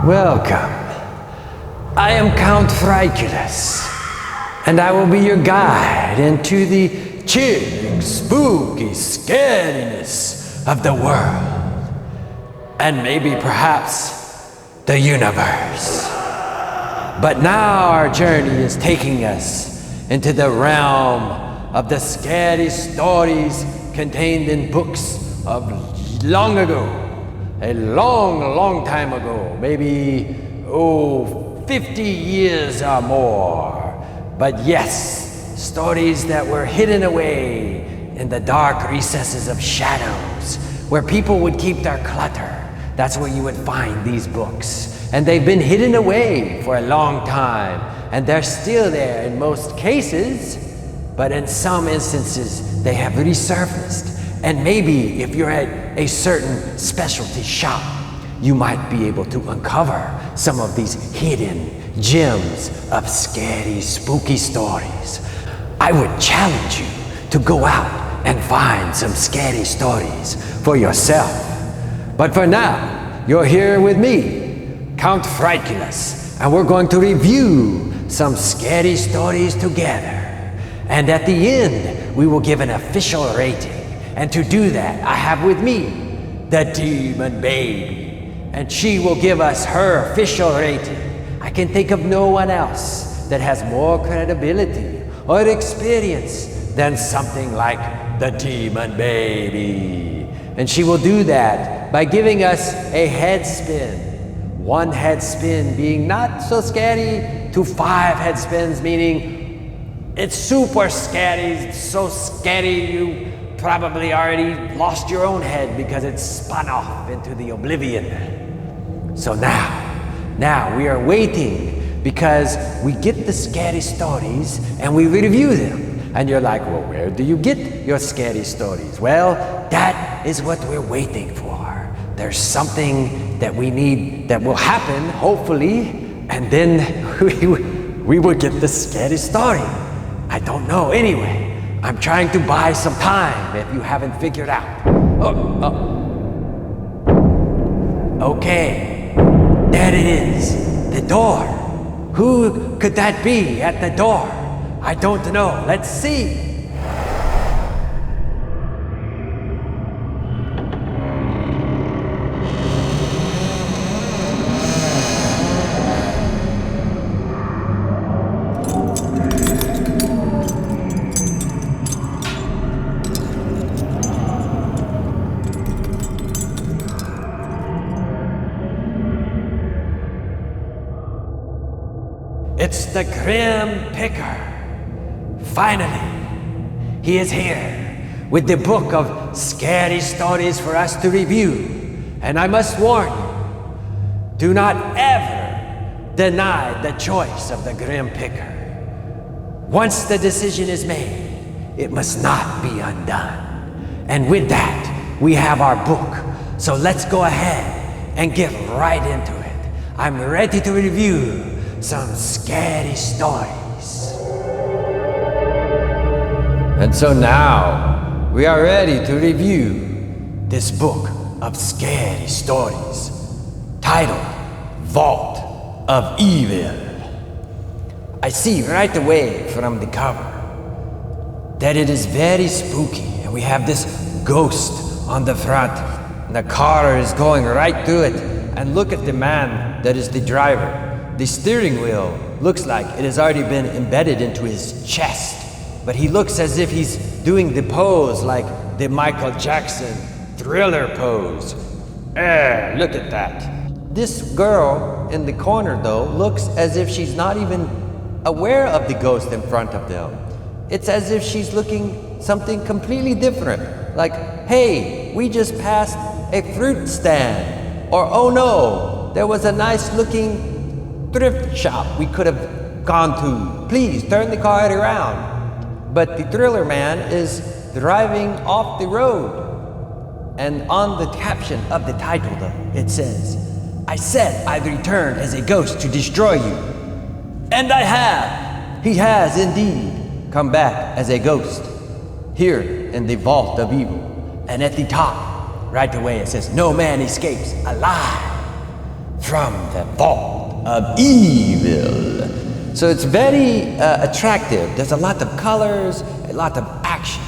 Welcome. I am Count Frightculous, and I will be your guide into the chilling, spooky scariness of the world, and maybe perhaps the universe. But now our journey is taking us into the realm of the scary stories contained in books of long ago. A long time ago, maybe, 50 years or more. But yes, stories that were hidden away in the dark recesses of shadows, where people would keep their clutter. That's where you would find these books. And they've been hidden away for a long time, and they're still there in most cases, but in some instances, they have resurfaced. And maybe if you're at a certain specialty shop, you might be able to uncover some of these hidden gems of scary, spooky stories. I would challenge you to go out and find some scary stories for yourself. But for now, you're here with me, Count Frightculous, and we're going to review some scary stories together. And at the end, we will give an official rating. And to do that, I have with me the Demon Baby, and she will give us her official rating. I can think of no one else that has more credibility or experience than something like the Demon Baby. And she will do that by giving us a head spin. One head spin being not so scary to 5 head spins, meaning it's super scary, so scary you probably already lost your own head because it spun off into the oblivion. So now we are waiting because we get the scary stories and we review them. And you're like, well, where do you get your scary stories? Well, that is what we're waiting for. There's something that we need that will happen, hopefully, and then we will get the scary story. I don't know. Anyway, I'm trying to buy some time if you haven't figured out. Okay, there it is, the door. Who could that be at the door? I don't know. Let's see. It's the Grim Picker. Finally, he is here with the book of scary stories for us to review. And I must warn you, do not ever deny the choice of the Grim Picker. Once the decision is made, it must not be undone. And with that, we have our book. So let's go ahead and get right into it. I'm ready to review some scary stories. And so now, we are ready to review this book of scary stories, titled Vault of Evil. I see right away from the cover that it is very spooky, and we have this ghost on the front, and the car is going right through it, and look at the man that is the driver. The steering wheel looks like it has already been embedded into his chest, but he looks as if he's doing the pose like the Michael Jackson Thriller pose. Look at that. This girl in the corner, though, looks as if she's not even aware of the ghost in front of them. It's as if she's looking something completely different. Like, hey, we just passed a fruit stand. Or, oh no, there was a nice looking thrift shop we could have gone to. Please turn the car around. But the Thriller man is driving off the road. And on the caption of the title, though, it says, I said I'd return as a ghost to destroy you. And I have. He has indeed come back as a ghost here in the Vault of Evil. And at the top, right away, it says, no man escapes alive. from the vault of evil. So it's very attractive. There's a lot of colors, a lot of action.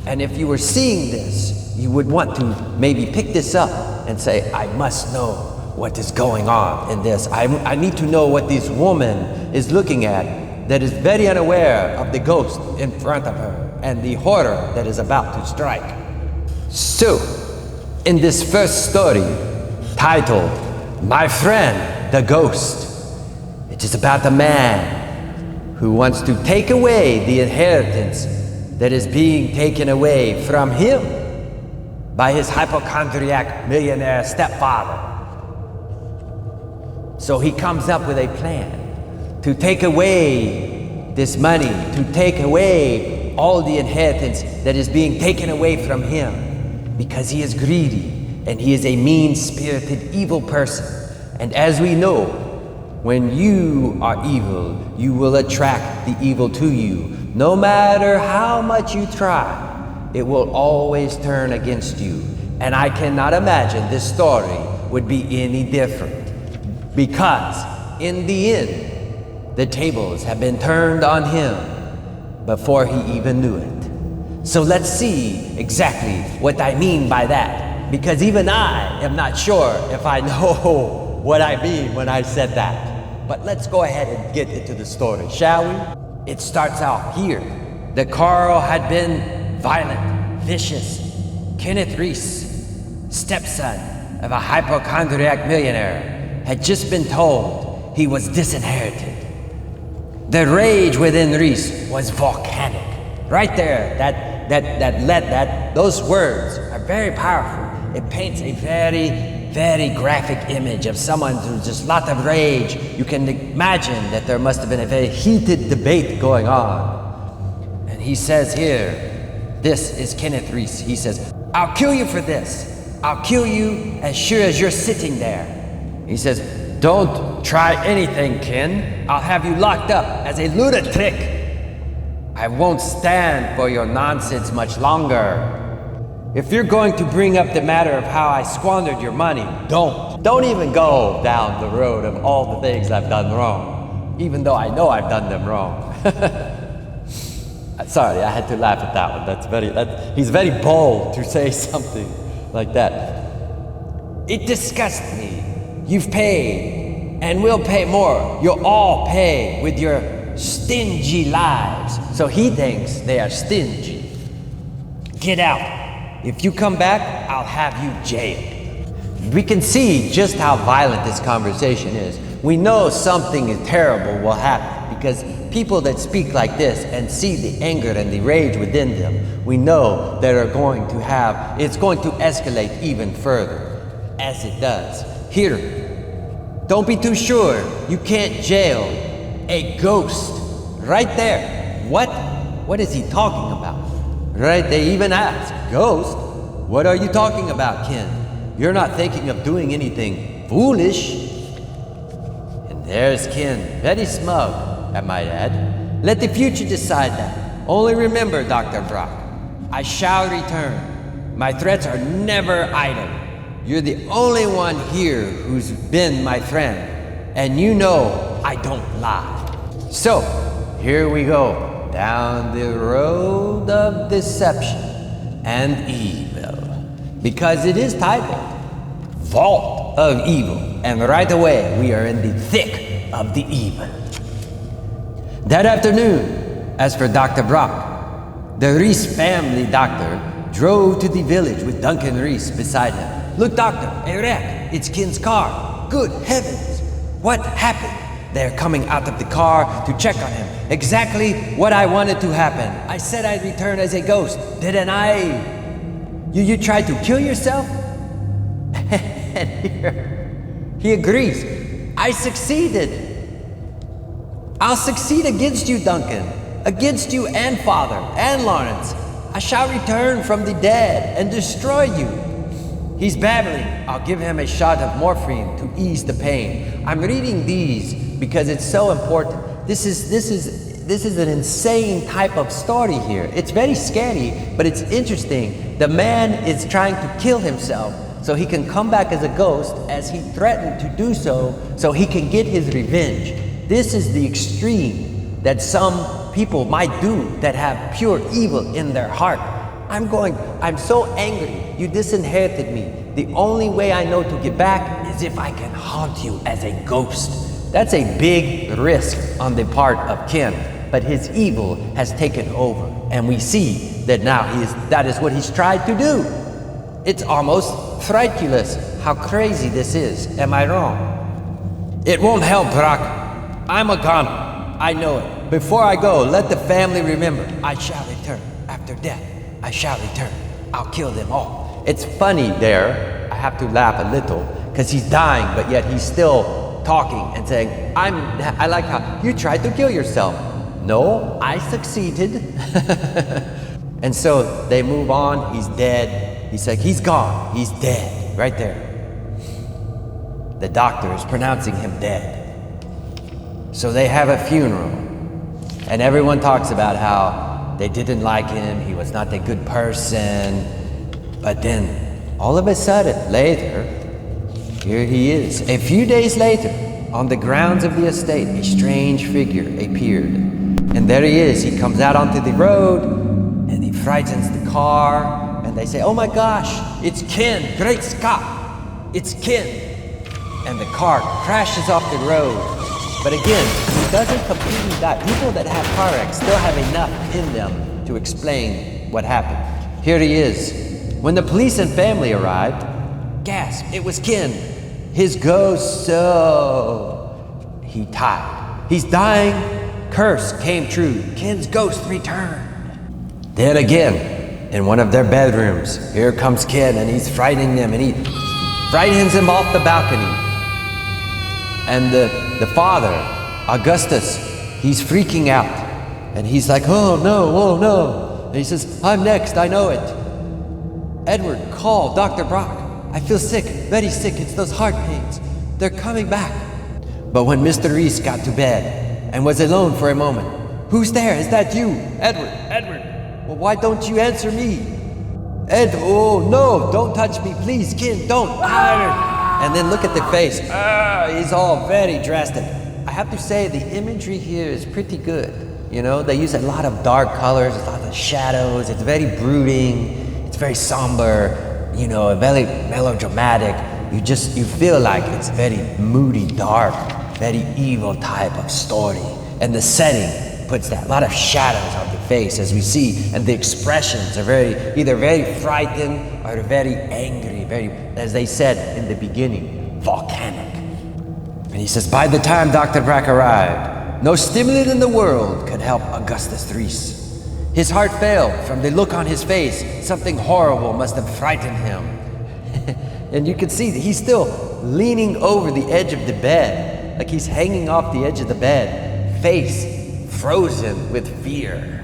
And if you were seeing this, you would want to maybe pick this up and say, I must know what is going on in this. I need to know what this woman is looking at that is very unaware of the ghost in front of her and the horror that is about to strike. So, in this first story, titled, My Friend, the Ghost, it is about a man who wants to take away the inheritance that is being taken away from him by his hypochondriac millionaire stepfather. So he comes up with a plan to take away this money, to take away all the inheritance that is being taken away from him, because he is greedy and he is a mean-spirited, evil person. And as we know, when you are evil, you will attract the evil to you. No matter how much you try, it will always turn against you. And I cannot imagine this story would be any different, because in the end, the tables have been turned on him before he even knew it. So let's see exactly what I mean by that, because even I am not sure if I know what I mean when I said that. But let's go ahead and get into the story, shall we? It starts out here that Carl had been violent, vicious. Kenneth Reese, stepson of a hypochondriac millionaire, had just been told he was disinherited. The rage within Reese was volcanic. Right there, those words are very powerful. It paints a very, very graphic image of someone who's just lot of rage. You can imagine that there must have been a very heated debate going on. And he says here, this is Kenneth Reese. He says, I'll kill you for this. I'll kill you as sure as you're sitting there. He says, don't try anything, Ken. I'll have you locked up as a lunatic. I won't stand for your nonsense much longer. If you're going to bring up the matter of how I squandered your money, don't even go down the road of all the things I've done wrong, even though I know I've done them wrong. Sorry, I had to laugh at that one. He's very bold to say something like that. It disgusts me. You've paid and will pay more. You'll all pay with your stingy lives. So he thinks they are stingy. Get out. If you come back, I'll have you jailed. We can see just how violent this conversation is. We know something terrible will happen, because people that speak like this and see the anger and the rage within them, we know that it's going to escalate even further, as it does. Here, don't be too sure you can't jail a ghost. Right there. What is he talking about? Right, they even ask, ghost? What are you talking about, Ken? You're not thinking of doing anything foolish. And there's Ken, very smug, I might add. Let the future decide that. Only remember, Dr. Brock, I shall return. My threats are never idle. You're the only one here who's been my friend, and you know I don't lie. So, here we go. Down the road of deception and evil, because it is titled Vault of Evil, and right away we are in the thick of the evil. That afternoon, as for Dr. Brock, the Reese family doctor drove to the village with Duncan Reese beside him. Look, doctor, a wreck. It's Ken's car. Good heavens, what happened? They're coming out of the car to check on him. Exactly what I wanted to happen. I said I'd return as a ghost, didn't I? You tried to kill yourself? And here, he agrees. I succeeded. I'll succeed against you, Duncan. Against you and Father and Lawrence. I shall return from the dead and destroy you. He's babbling. I'll give him a shot of morphine to ease the pain. I'm reading these because it's so important. This is an insane type of story here. It's very scary, but it's interesting. The man is trying to kill himself so he can come back as a ghost, as he threatened to do so he can get his revenge. This is the extreme that some people might do that have pure evil in their heart. I'm so angry, you disinherited me. The only way I know to get back is if I can haunt you as a ghost. That's a big risk on the part of Ken, but his evil has taken over, and we see that now that is what he's tried to do. It's almost frightculous how crazy this is. Am I wrong? It won't help, Brock. I'm a goner. I know it. Before I go, let the family remember, I shall return. After death, I shall return. I'll kill them all. It's funny there, I have to laugh a little, because he's dying, but yet he's still talking and saying, I like how you tried to kill yourself. No, I succeeded. And so they move on, he's dead. He's like, he's gone, he's dead, right there. The doctor is pronouncing him dead. So they have a funeral, and everyone talks about how they didn't like him, he was not a good person. But then, all of a sudden, later, here he is. A few days later, on the grounds of the estate, a strange figure appeared. And there he is, he comes out onto the road, and he frightens the car, and they say, oh my gosh, it's Ken, great Scott, it's Ken. And the car crashes off the road. But again, he doesn't completely die. People that have car wrecks still have enough in them to explain what happened. Here he is. When the police and family arrived, gasp, it was Ken. His ghost, so he died. He's dying, curse came true. Ken's ghost returned. Then again, in one of their bedrooms, here comes Ken, and he's frightening them, and he frightens him off the balcony. And the father, Augustus, he's freaking out. And he's like, oh no. And he says, I'm next, I know it. Edward, call Dr. Brock. I feel sick, very sick, it's those heart pains. They're coming back. But when Mr. Reese got to bed and was alone for a moment, who's there? Is that you? Edward. Well, why don't you answer me? Ed, oh no, don't touch me, please, Ken, don't. And then look at the face. He's all very drastic. I have to say, the imagery here is pretty good. You know, they use a lot of dark colors, a lot of shadows, it's very brooding. It's very somber, you know, very melodramatic. You feel like it's very moody, dark, very evil type of story. And the setting puts that, a lot of shadows on the face as we see, and the expressions are either very frightened or very angry, very, as they said in the beginning, volcanic. And he says, by the time Dr. Brack arrived, no stimulant in the world could help Augustus Reese. His heart failed from the look on his face. Something horrible must have frightened him. And you can see that he's still leaning over the edge of the bed, like he's hanging off the edge of the bed, face frozen with fear.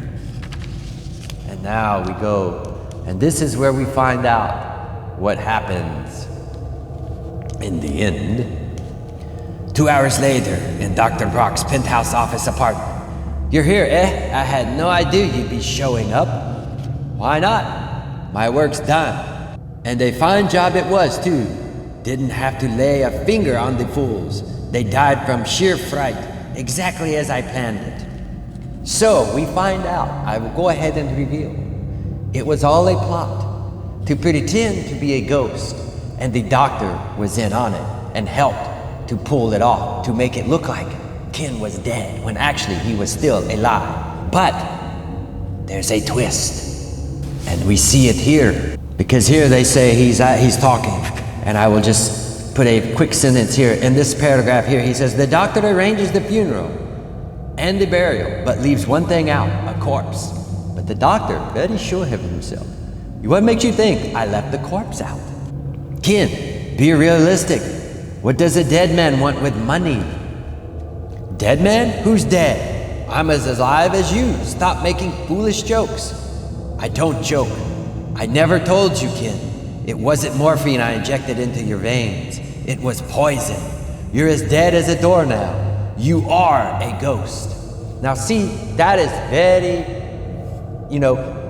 And now we go, and this is where we find out what happens in the end. 2 hours later, in Dr. Brock's penthouse office apartment. You're here, eh? I had no idea you'd be showing up. Why not? My work's done. And a fine job it was, too. Didn't have to lay a finger on the fools. They died from sheer fright, exactly as I planned it. So, we find out, I will go ahead and reveal. It was all a plot to pretend to be a ghost, and the doctor was in on it and helped to pull it off, to make it look like Ken was dead when actually he was still alive. But there's a twist, and we see it here, because here they say he's talking, and I will just put a quick sentence here. In this paragraph here, he says, the doctor arranges the funeral and the burial, but leaves one thing out, a corpse. But the doctor, very sure of himself, what makes you think I left the corpse out? Ken, be realistic. What does a dead man want with money? Dead man? Who's dead? I'm as alive as you. Stop making foolish jokes. I don't joke. I never told you, Ken. It wasn't morphine I injected into your veins. It was poison. You're as dead as a doornail. You are a ghost. Now see, that is very,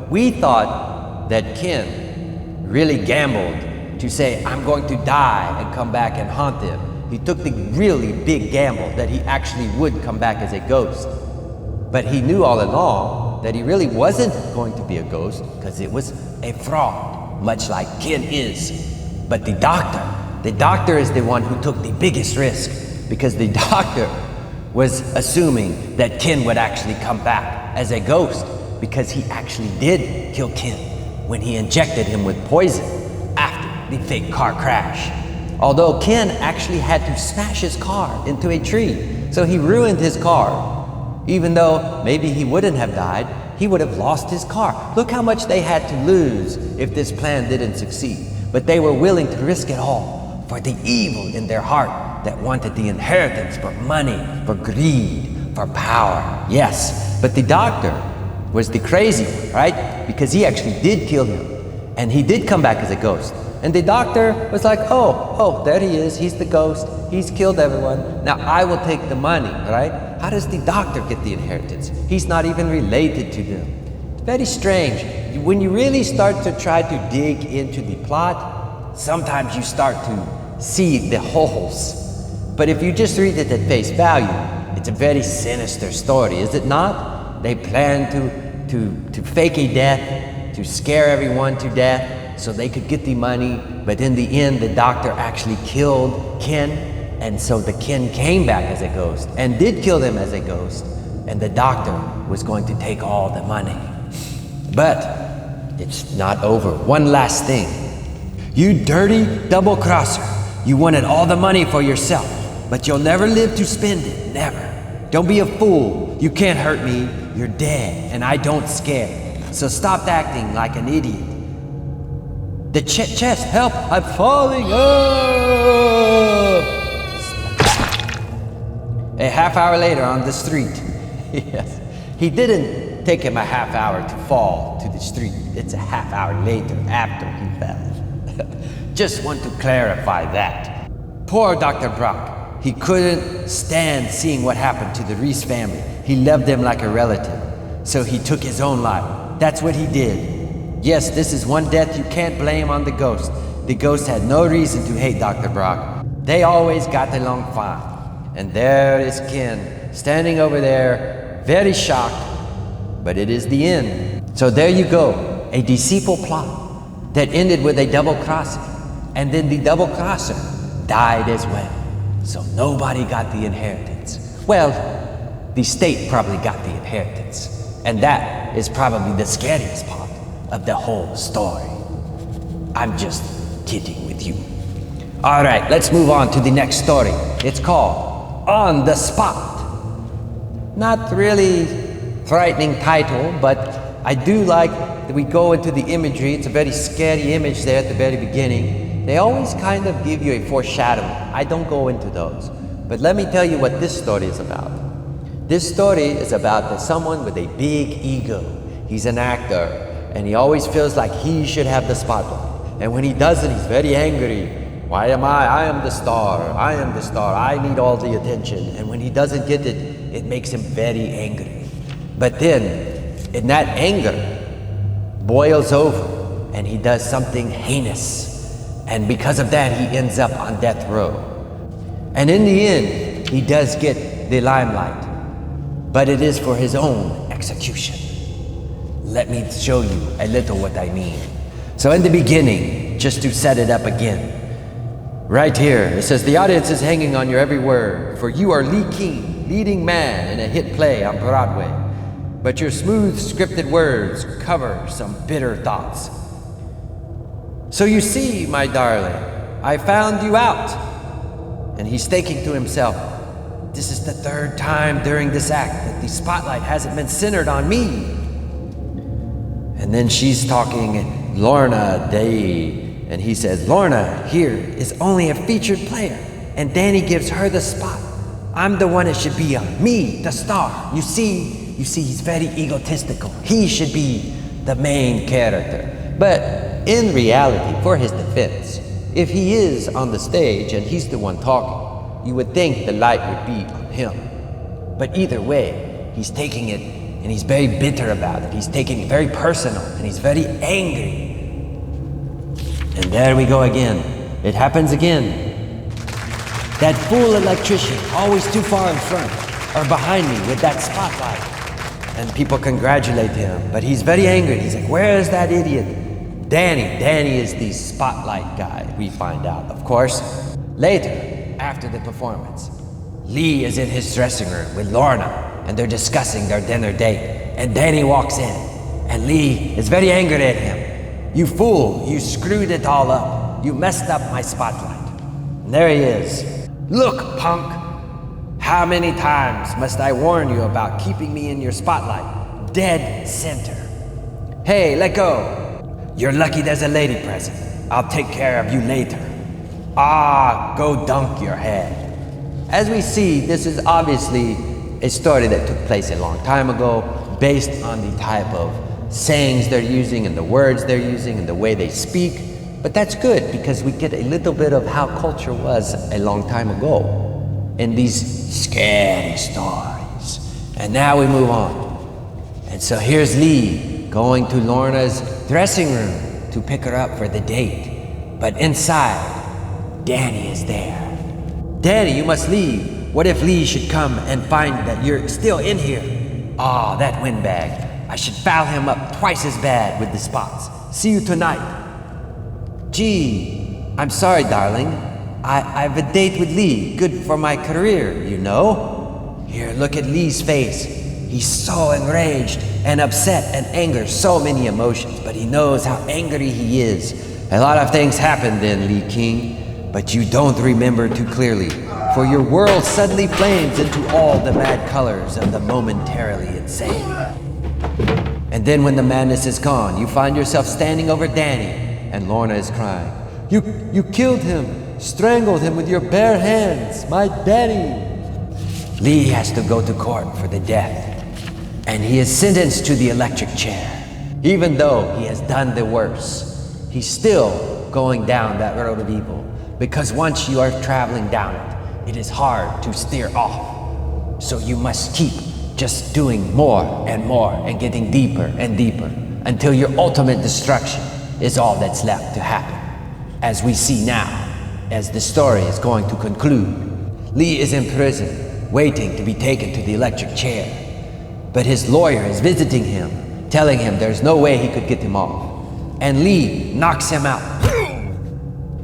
we thought that Ken really gambled to say, I'm going to die and come back and haunt them. He took the really big gamble that he actually would come back as a ghost. But he knew all along that he really wasn't going to be a ghost because it was a fraud, much like Ken is. But the doctor is the one who took the biggest risk because the doctor was assuming that Ken would actually come back as a ghost because he actually did kill Ken when he injected him with poison after the fake car crash. Although Ken actually had to smash his car into a tree, so he ruined his car. Even though maybe he wouldn't have died, he would have lost his car. Look how much they had to lose if this plan didn't succeed. But they were willing to risk it all for the evil in their heart that wanted the inheritance for money, for greed, for power. Yes, but the doctor was the crazy one, right? Because he actually did kill him, and he did come back as a ghost. And the doctor was like, oh, there he is, he's the ghost, he's killed everyone, now I will take the money, right? How does the doctor get the inheritance? He's not even related to them. It's very strange. When you really start to try to dig into the plot, sometimes you start to see the holes. But if you just read it at face value, it's a very sinister story, is it not? They plan to fake a death, to scare everyone to death, so they could get the money, but in the end, the doctor actually killed Ken, and so the Ken came back as a ghost, and did kill them as a ghost, and the doctor was going to take all the money. But it's not over. One last thing. You dirty double-crosser. You wanted all the money for yourself, but you'll never live to spend it, never. Don't be a fool. You can't hurt me. You're dead, and I don't scare. So stop acting like an idiot. The chest, help, I'm falling up! A half hour later on the street. Yes, he didn't take him a half hour to fall to the street. It's a half hour later after he fell. Just want to clarify that. Poor Dr. Brock. He couldn't stand seeing what happened to the Reese family. He loved them like a relative. So he took his own life. That's what he did. Yes, this is one death you can't blame on the ghost. The ghost had no reason to hate Dr. Brock. They always got along fine. And there is Ken, standing over there, very shocked, but it is the end. So there you go, a deceitful plot that ended with a double crossing. And then the double crosser died as well. So nobody got the inheritance. Well, the state probably got the inheritance. And that is probably the scariest part of the whole story. I'm just kidding with you. All right, let's move on to the next story. It's called On the Spot. Not really frightening title, but I do like that we go into the imagery. It's a very scary image there at the very beginning. They always kind of give you a foreshadowing. I don't go into those. But let me tell you what this story is about. This story is about someone with a big ego. He's an actor, and he always feels like he should have the spotlight. And when he doesn't, he's very angry. Why am I? I am the star. I am the star. I need all the attention. And when he doesn't get it, it makes him very angry. But then, in that anger, boils over, and he does something heinous. And because of that, he ends up on death row. And in the end, he does get the limelight. But it is for his own execution. Let me show you a little what I mean. So in the beginning, just to set it up again, right here, it says, the audience is hanging on your every word, for you are Lee King, leading man in a hit play on Broadway. But your smooth, scripted words cover some bitter thoughts. So you see, my darling, I found you out. And he's thinking to himself, this is the third time during this act that the spotlight hasn't been centered on me. And then she's talking, Lorna Day, and he says, Lorna here is only a featured player, and Danny gives her the spot. I'm the one that should be on, me, the star. You see, he's very egotistical. He should be the main character. But in reality, for his defense, if he is on the stage and he's the one talking, you would think the light would be on him. But either way, he's taking it, and he's very bitter about it. He's taking it very personal, and he's very angry. And there we go again. It happens again. That fool electrician, always too far in front, or behind me with that spotlight. And people congratulate him, but he's very angry. He's like, where is that idiot? Danny. Danny is the spotlight guy, we find out. Of course, later, after the performance, Lee is in his dressing room with Lorna, and they're discussing their dinner date. And Danny walks in, and Lee is very angry at him. You fool, you screwed it all up. You messed up my spotlight. And there he is. Look, punk. How many times must I warn you about keeping me in your spotlight? Dead center. Hey, let go. You're lucky there's a lady present. I'll take care of you later. Ah, go dunk your head. As we see, this is obviously a story that took place a long time ago, based on the type of sayings they're using and the words they're using and the way they speak. But that's good because we get a little bit of how culture was a long time ago in these scary stories. And now we move on. And so here's Lee going to Lorna's dressing room to pick her up for the date. But inside, Danny is there. Danny, you must leave. What if Lee should come and find that you're still in here? Ah, that windbag. I should foul him up twice as bad with the spots. See you tonight. Gee, I'm sorry, darling. I've a date with Lee, good for my career, you know? Here, look at Lee's face. He's so enraged and upset and angry, so many emotions, but he knows how angry he is. A lot of things happen then, Lee King, but you don't remember too clearly, for your world suddenly flames into all the mad colors of the momentarily insane. And then when the madness is gone, you find yourself standing over Danny, and Lorna is crying. You killed him, strangled him with your bare hands, my Danny. Lee has to go to court for the death, and he is sentenced to the electric chair. Even though he has done the worst, he's still going down that road of evil, because once you are traveling down it, it is hard to steer off. So you must keep just doing more and getting deeper and deeper until your ultimate destruction is all that's left to happen. As we see now, as the story is going to conclude, Lee is in prison, waiting to be taken to the electric chair. But his lawyer is visiting him, telling him there's no way he could get him off. And Lee knocks him out.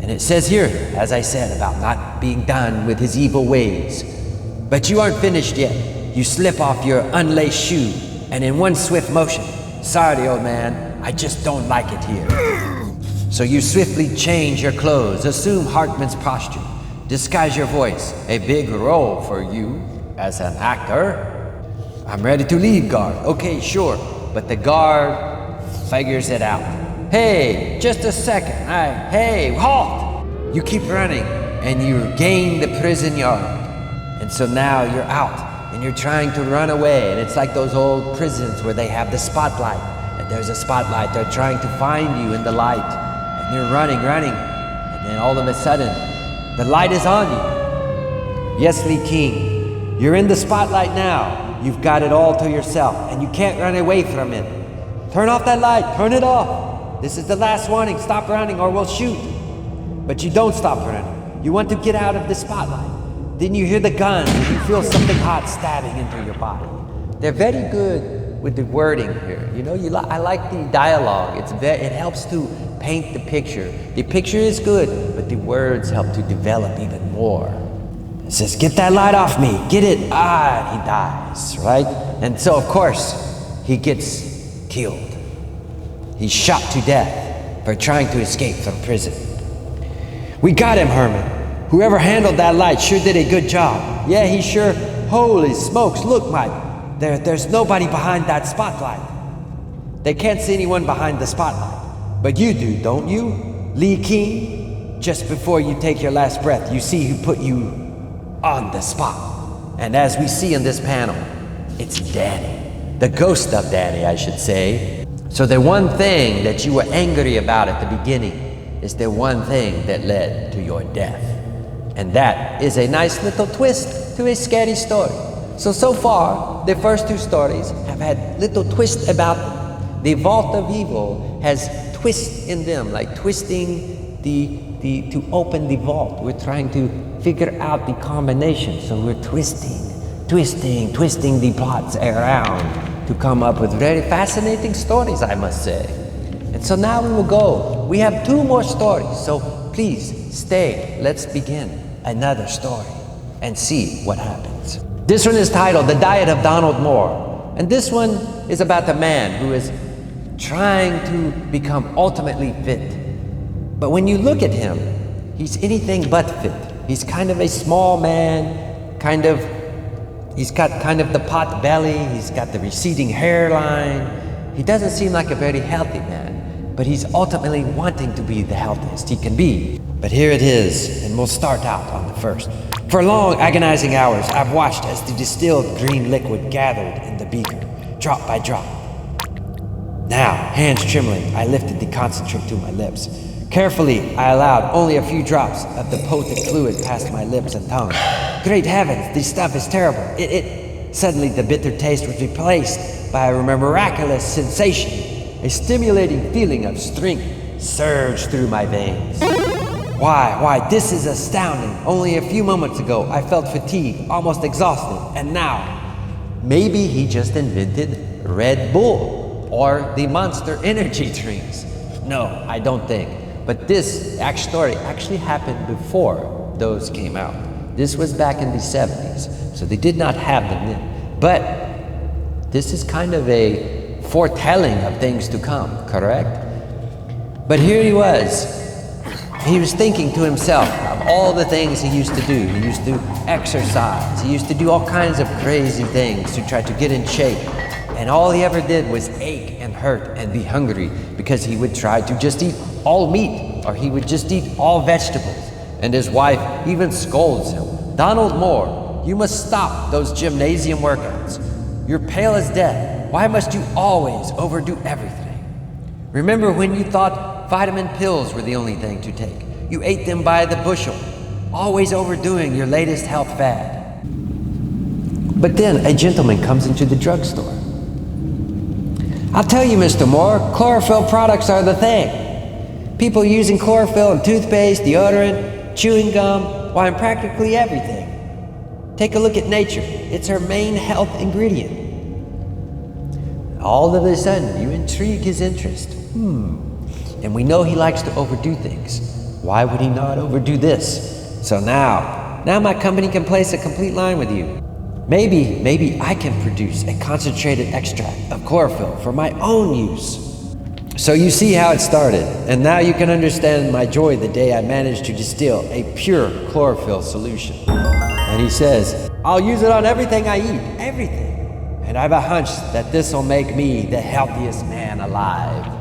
And it says here, as I said, about not being done with his evil ways. But you aren't finished yet. You slip off your unlaced shoe, and in one swift motion, sorry, old man, I just don't like it here. So you swiftly change your clothes, assume Hartman's posture, disguise your voice, a big role for you as an actor. I'm ready to leave, guard. Okay, sure, but the guard figures it out. Hey, just a second. Hey, halt! You keep running, and you gain the prison yard. And so now you're out, and you're trying to run away, and it's like those old prisons where they have the spotlight, and there's a spotlight. They're trying to find you in the light, and you're running, and then all of a sudden, the light is on you. Yes, Lee King, you're in the spotlight now. You've got it all to yourself, and you can't run away from it. Turn off that light, turn it off. This is the last warning, stop running or we'll shoot. But you don't stop running. You want to get out of the spotlight. Then you hear the guns and you feel something hot stabbing into your body. They're very good with the wording here. You know, I like the dialogue. It helps to paint the picture. The picture is good, but the words help to develop even more. It says, get that light off me, get it. And he dies, right? And so, of course, he gets killed. He's shot to death for trying to escape from prison. We got him, Herman. Whoever handled that light sure did a good job. Yeah, he sure, holy smokes, look, Mike. There's nobody behind that spotlight. They can't see anyone behind the spotlight. But you do, don't you? Lee King? Just before you take your last breath, you see who put you on the spot. And as we see in this panel, it's Danny. The ghost of Danny, I should say. So the one thing that you were angry about at the beginning is the one thing that led to your death. And that is a nice little twist to a scary story. So far, the first two stories have had little twists about them. The Vault of Evil has twists in them, like twisting to open the vault. We're trying to figure out the combination. So we're twisting the plots around to come up with very fascinating stories, I must say. And so now we will go. We have 2 more stories, so please stay. Let's begin another story and see what happens. This one is titled The Diet of Donald Moore. And this one is about the man who is trying to become ultimately fit. But when you look at him, he's anything but fit. He's kind of a small man, he's got kind of the pot belly, he's got the receding hairline. He doesn't seem like a very healthy man, but he's ultimately wanting to be the healthiest he can be. But here it is, and we'll start out on the first. For long, agonizing hours, I've watched as the distilled green liquid gathered in the beaker, drop by drop. Now, hands trembling, I lifted the concentrate to my lips. Carefully, I allowed only a few drops of the potent fluid past my lips and tongue. Great heavens, this stuff is terrible. Suddenly, the bitter taste was replaced by a miraculous sensation. A stimulating feeling of strength surged through my veins. Why, this is astounding. Only a few moments ago, I felt fatigued, almost exhausted, and now, maybe he just invented Red Bull or the Monster Energy drinks. No, I don't think. But this story actually happened before those came out. This was back in the 70s, so they did not have them then. But this is kind of a foretelling of things to come, correct? But here he was. He was thinking to himself of all the things he used to do. He used to exercise. He used to do all kinds of crazy things to try to get in shape. And all he ever did was ache and hurt and be hungry because he would try to just eat all meat, or he would just eat all vegetables. And his wife even scolds him. Donald Moore, you must stop those gymnasium workouts. You're pale as death. Why must you always overdo everything? Remember when you thought vitamin pills were the only thing to take? You ate them by the bushel, always overdoing your latest health fad. But then a gentleman comes into the drugstore. I'll tell you, Mr. Moore, chlorophyll products are the thing. People using chlorophyll in toothpaste, deodorant, chewing gum, why, in practically everything. Take a look at nature. It's her main health ingredient. All of a sudden, you intrigue his interest. And we know he likes to overdo things. Why would he not overdo this? So now my company can place a complete line with you. Maybe I can produce a concentrated extract of chlorophyll for my own use. So you see how it started, and now you can understand my joy the day I managed to distill a pure chlorophyll solution. And he says, I'll use it on everything I eat, everything. And I have a hunch that this will make me the healthiest man alive.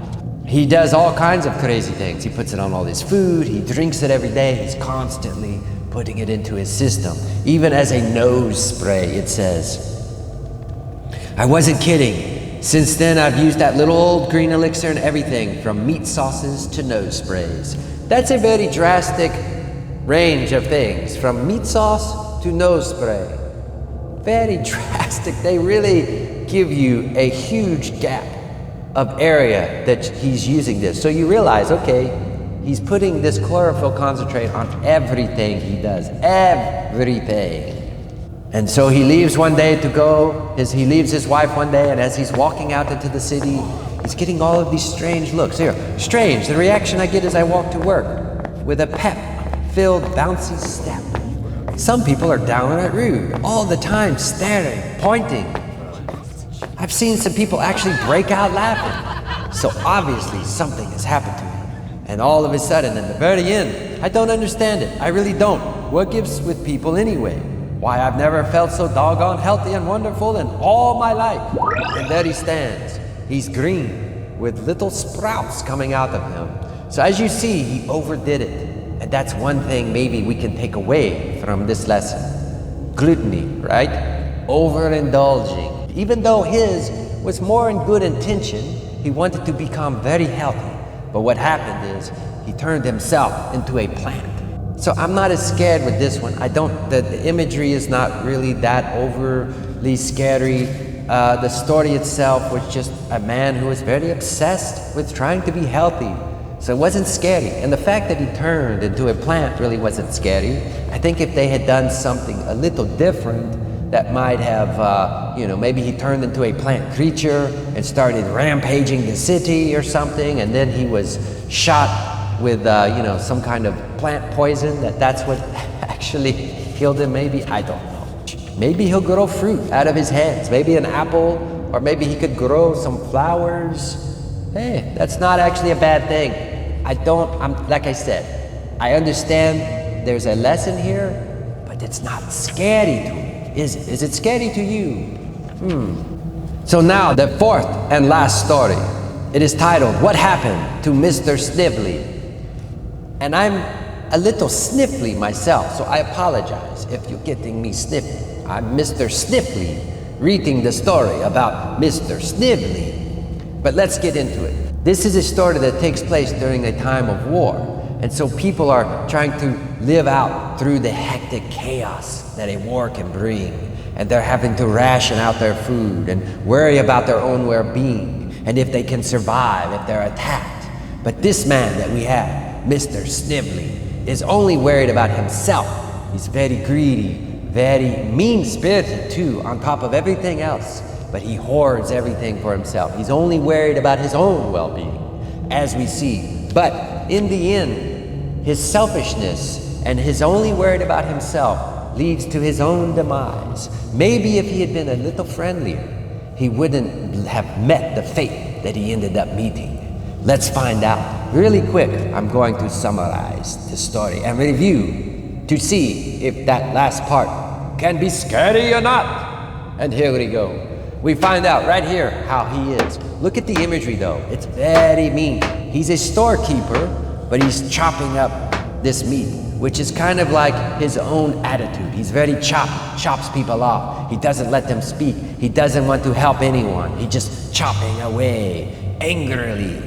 He does all kinds of crazy things. He puts it on all his food, he drinks it every day, he's constantly putting it into his system. Even as a nose spray, it says. I wasn't kidding. Since then, I've used that little old green elixir in everything from meat sauces to nose sprays. That's a very drastic range of things, from meat sauce to nose spray. Very drastic. They really give you a huge gap of area that he's using this. So you realize, okay, he's putting this chlorophyll concentrate on everything he does, everything. And so he leaves one day to go, he leaves his wife one day, and as he's walking out into the city, he's getting all of these strange looks. Here, strange, the reaction I get as I walk to work, with a pep-filled, bouncy step. Some people are downright rude, all the time staring, pointing. I've seen some people actually break out laughing. So obviously something has happened to him. And all of a sudden, in the very end, I don't understand it. I really don't. What gives with people anyway? Why, I've never felt so doggone healthy and wonderful in all my life. And there he stands. He's green, with little sprouts coming out of him. So as you see, he overdid it. And that's one thing maybe we can take away from this lesson. Gluttony, right? Overindulging. Even though his was more in good intention, he wanted to become very healthy. But what happened is, he turned himself into a plant. So I'm not as scared with this one. The imagery is not really that overly scary. The story itself was just a man who was very obsessed with trying to be healthy. So it wasn't scary. And the fact that he turned into a plant really wasn't scary. I think if they had done something a little different, that might have, maybe he turned into a plant creature and started rampaging the city or something, and then he was shot with, some kind of plant poison, that's what actually killed him, maybe, I don't know. Maybe he'll grow fruit out of his hands, maybe an apple, or maybe he could grow some flowers. Hey, that's not actually a bad thing. Like I said, I understand there's a lesson here, but it's not scary to me, is it? Is it scary to you? So now, the fourth and last story. It is titled, What Happened to Mr. Snively? And I'm a little sniffly myself, so I apologize if you're getting me sniffly. I'm Mr. Sniffly, reading the story about Mr. Snively. But let's get into it. This is a story that takes place during a time of war. And so people are trying to live out through the hectic chaos that a war can bring. And they're having to ration out their food and worry about their own well-being and if they can survive if they're attacked. But this man that we have, Mr. Snively, is only worried about himself. He's very greedy, very mean-spirited too, on top of everything else. But he hoards everything for himself. He's only worried about his own well-being, as we see. But in the end, his selfishness and his only worried about himself leads to his own demise. Maybe if he had been a little friendlier, he wouldn't have met the fate that he ended up meeting. Let's find out. Really quick, I'm going to summarize the story and review to see if that last part can be scary or not. And here we go. We find out right here how he is. Look at the imagery though. It's very mean. He's a storekeeper, but he's chopping up this meat, which is kind of like his own attitude. He's very chops people off. He doesn't let them speak. He doesn't want to help anyone. He's just chopping away angrily.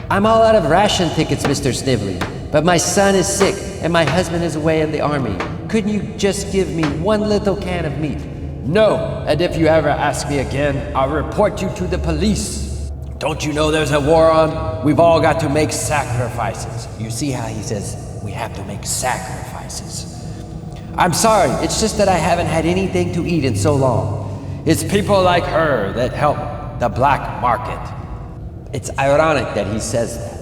I'm all out of ration tickets, Mr. Snively, but my son is sick and my husband is away in the army. Couldn't you just give me one little can of meat? No, and if you ever ask me again, I'll report you to the police. Don't you know there's a war on? We've all got to make sacrifices. You see how he says we have to make sacrifices. I'm sorry, it's just that I haven't had anything to eat in so long. It's people like her that help the black market. It's ironic that he says that.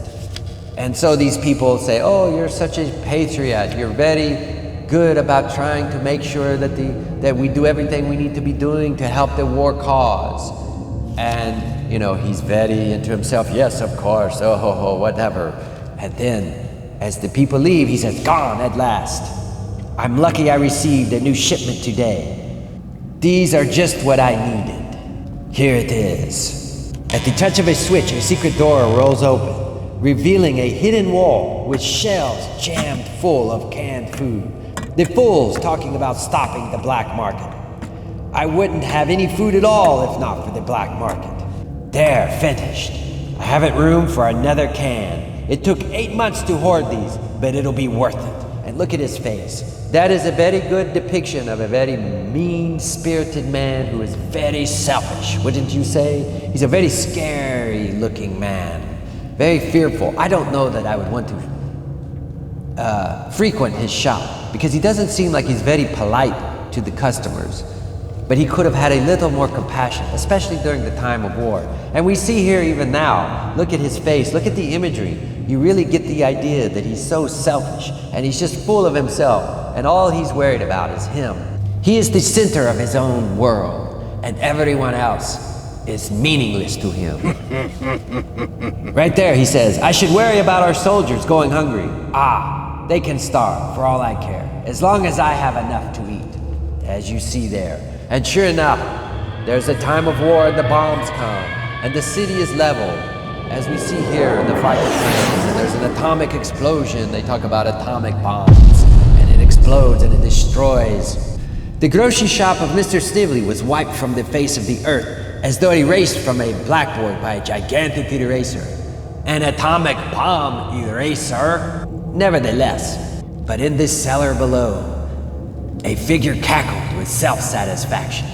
And so these people say, oh, you're such a patriot. You're very good about trying to make sure that we do everything we need to be doing to help the war cause. And, he's very into himself. Yes, of course. Whatever. And then, as the people leave, he says, gone at last. I'm lucky I received a new shipment today. These are just what I needed. Here it is. At the touch of a switch, a secret door rolls open, revealing a hidden wall with shelves jammed full of canned food. The fools talking about stopping the black market. I wouldn't have any food at all if not for the black market. There, finished. I haven't room for another can. It took 8 months to hoard these, but it'll be worth it. And look at his face. That is a very good depiction of a very mean-spirited man who is very selfish, wouldn't you say? He's a very scary-looking man, very fearful. I don't know that I would want to frequent his shop, because he doesn't seem like he's very polite to the customers. But he could have had a little more compassion, especially during the time of war. And we see here even now, look at his face, look at the imagery. You really get the idea that he's so selfish, and he's just full of himself, and all he's worried about is him. He is the center of his own world, and everyone else is meaningless to him. Right there, he says, I should worry about our soldiers going hungry. Ah, they can starve for all I care, as long as I have enough to eat, as you see there. And sure enough, there's a time of war and the bombs come, and the city is leveled, as we see here in the Fightculous. And there's an atomic explosion. They talk about atomic bombs, and it explodes and it destroys. The grocery shop of Mr. Snively was wiped from the face of the earth, as though erased from a blackboard by a gigantic eraser. An atomic bomb eraser, nevertheless. But in this cellar below, a figure cackled with self-satisfaction.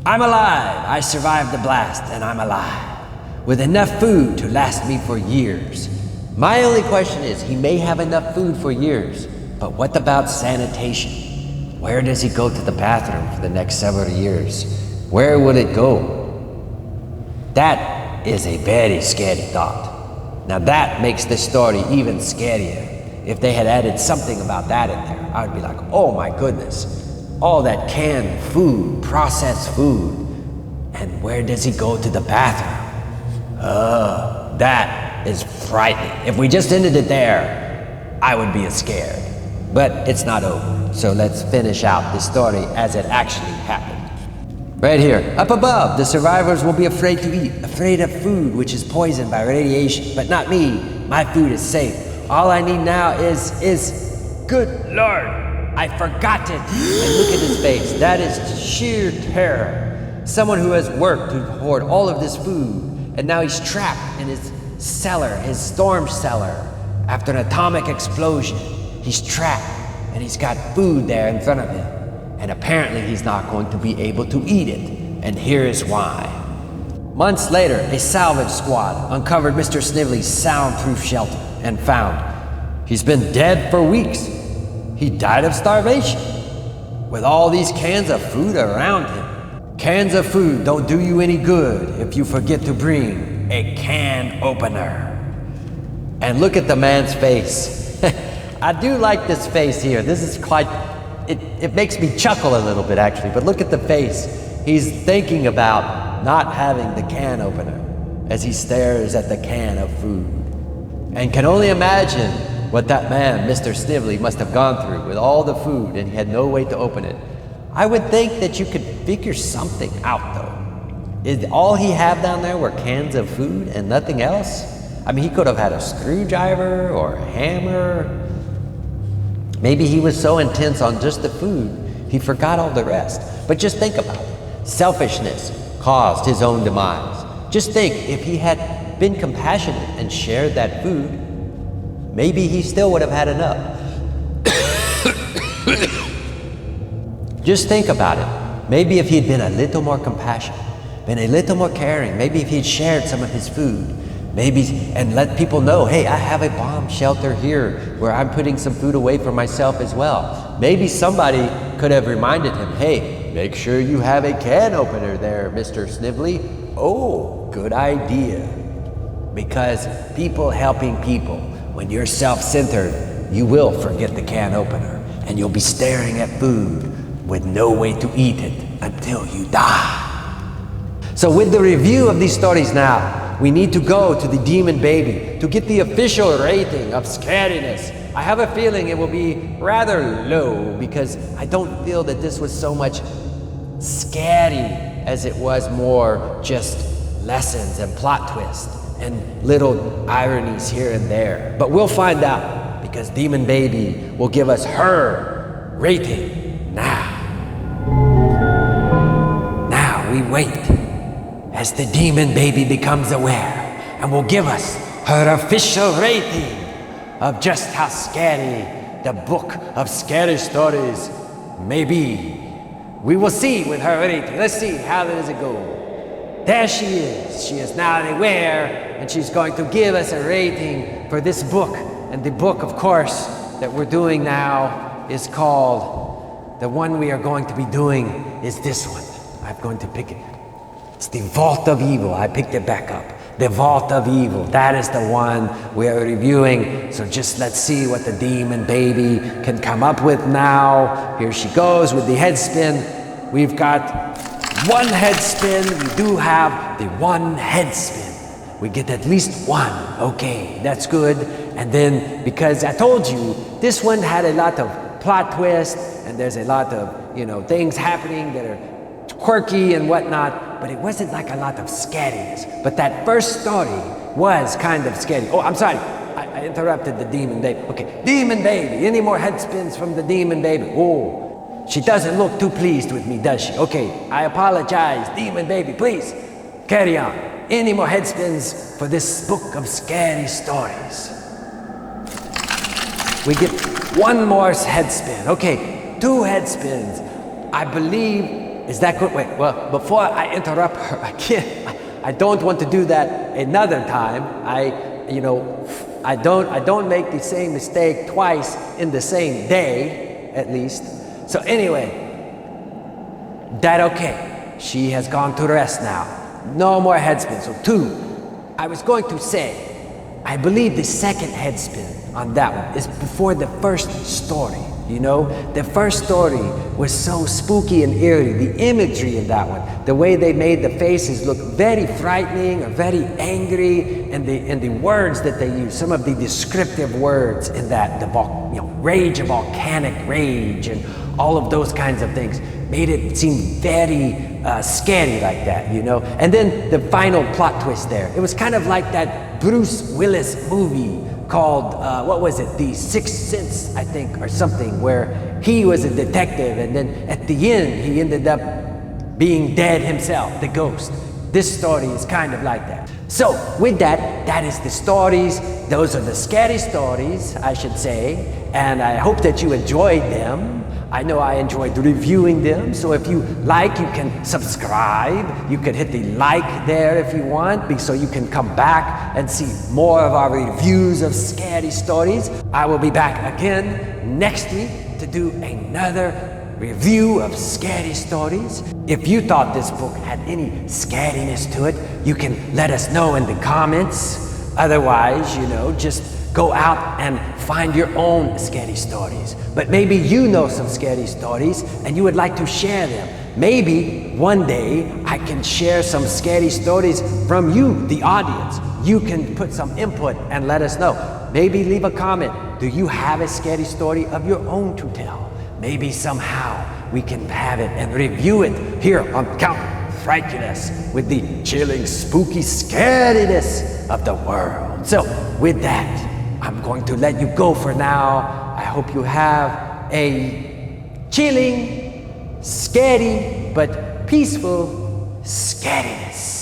I'm alive. I survived the blast, and I'm alive. with enough food to last me for years. My only question is, he may have enough food for years, but what about sanitation? Where does he go to the bathroom for the next several years? Where will it go? That is a very scary thought. Now that makes the story even scarier. If they had added something about that in there, I would be like, oh my goodness. All that canned food, processed food. And where does he go to the bathroom? That is frightening. If we just ended it there, I would be scared. But it's not over. So let's finish out the story as it actually happened. Right here, up above, the survivors will be afraid to eat, afraid of food which is poisoned by radiation. But not me. My food is safe. All I need now is good Lord, I forgot it. And look at his face. That is sheer terror. Someone who has worked to hoard all of this food, and now he's trapped in his cellar, his storm cellar. After an atomic explosion, he's trapped, and he's got food there in front of him. And apparently he's not going to be able to eat it. And here is why. Months later, a salvage squad uncovered Mr. Snively's soundproof shelter and found he's been dead for weeks. He died of starvation, with all these cans of food around him. Cans of food don't do you any good if you forget to bring a can opener. And look at the man's face. I do like this face here. This is quite, it makes me chuckle a little bit actually, but look at the face. He's thinking about not having the can opener as he stares at the can of food. And can only imagine what that man, Mr. Snively, must have gone through with all the food and he had no way to open it. I would think that you could figure something out though. Is all he had down there were cans of food and nothing else? I mean, he could have had a screwdriver or a hammer. Maybe he was so intense on just the food, he forgot all the rest. But just think about it. Selfishness caused his own demise. Just think, if he had been compassionate and shared that food, maybe he still would have had enough. Just think about it. Maybe if he'd been a little more compassionate, been a little more caring, maybe if he'd shared some of his food, maybe, and let people know, hey, I have a bomb shelter here where I'm putting some food away for myself as well. Maybe somebody could have reminded him, hey, make sure you have a can opener there, Mr. Snively. Oh, good idea. Because people helping people, when you're self-centered, you will forget the can opener and you'll be staring at food with no way to eat it until you die. So with the review of these stories now, we need to go to the Demon Baby to get the official rating of scariness. I have a feeling it will be rather low because I don't feel that this was so much scary as it was more just lessons and plot twists and little ironies here and there. But we'll find out because Demon Baby will give us her rating now. Now we wait as the Demon Baby becomes aware and will give us her official rating of just how scary the book of scary stories may be. We will see with her rating. Let's see, how does it go? There she is. She is now aware and she's going to give us a rating for this book. And the book, of course, that we're doing now is called, the one we are going to be doing is this one. I'm going to pick it. It's The Vault of Evil. I picked it back up. The Vault of Evil. That is the one we are reviewing. So just let's see what the Demon Baby can come up with now. Here she goes with the head spin. We've got one head spin. We do have the one head spin. We get at least one. Okay, that's good. And then, because I told you, this one had a lot of plot twist, and there's a lot of, things happening that are quirky and whatnot, but it wasn't like a lot of scariness. But that first story was kind of scary. Oh, I'm sorry, I interrupted the Demon Baby. Okay, Demon Baby, any more head spins from the Demon Baby? Oh, she doesn't look too pleased with me, does she? Okay, I apologize, Demon Baby, please, carry on. Any more head spins for this book of scary stories? We get one more head spin. Okay, 2 head spins. I believe. Is that good? Wait, well, before I interrupt her again, I don't want to do that another time. I don't make the same mistake twice in the same day, at least. So anyway, that okay. She has gone to rest now. No more headspin. So 2. I was going to say, I believe the second headspin on that one is before the first story. You know, the first story was so spooky and eerie. The imagery in that one, the way they made the faces look very frightening or very angry, and the words that they used, some of the descriptive words in that, rage, a volcanic rage, and all of those kinds of things made it seem very scary like that, you know. And then the final plot twist there, it was kind of like that Bruce Willis movie called, what was it, The Sixth Sense, I think, or something, where he was a detective, and then at the end, he ended up being dead himself, the ghost. This story is kind of like that. So, with that, that is the stories. Those are the scary stories, I should say, and I hope that you enjoyed them. I know I enjoyed reviewing them, so if you like, you can subscribe. You can hit the like there if you want, so you can come back and see more of our reviews of scary stories. I will be back again next week to do another review of scary stories. If you thought this book had any scariness to it, you can let us know in the comments. Otherwise, just go out and find your own scary stories. But maybe you know some scary stories and you would like to share them. Maybe one day I can share some scary stories from you, the audience. You can put some input and let us know. Maybe leave a comment. Do you have a scary story of your own to tell? Maybe somehow we can have it and review it here on Count Frightculous with the chilling, spooky scariness of the world. So with that, I'm going to let you go for now. I hope you have a chilling, scary, but peaceful scariness.